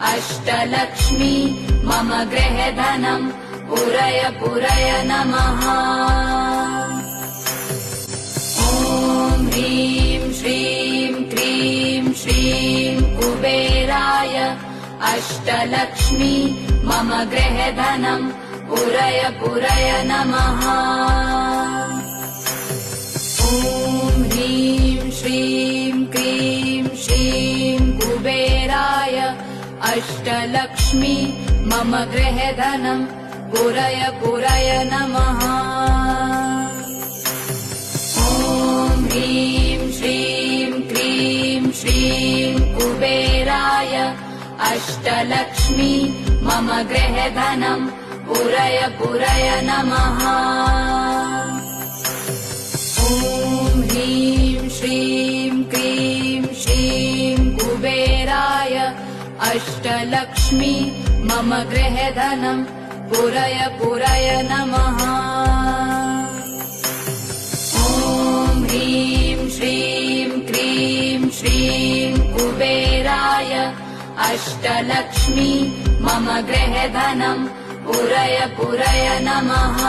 अष्टलक्ष्मी मम गृहधनं पुरय पुरय नमः। ॐ ह्रीं श्रीं क्रीं श्रीं कुबेराय अष्टलक्ष्मी मम गृहधनं पुरय पुरय नमः। ॐ ह्रीं श्रीं क्रीं श्रीं कुबेराय अष्टलक्ष्मी मम गृहधनं पुरय पुरय नमः। ॐ ह्रीं श्रीं क्रीं श्रीं कुबेराय अष्टलक्ष्मी मम गृहधनं पुरय पुरय नमः। ॐ ह्रीं श्रीं क्रीं श्रीं कुबेराय अष्टलक्ष्मी मम गृहधनं पुरय पुरय नमः। ॐ ह्रीं श्रीं क्रीं श्रीं कुबेराय अष्टलक्ष्मी मम गृहधनं पुरय पुरय नमः।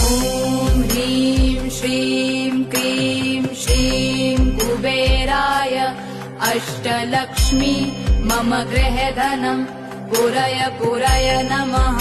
ॐ ह्रीं श्रीं क्रीं श्रीं कुबेराय अष्टलक्ष्मी मम गृहधनं पुरय पुरय नमः।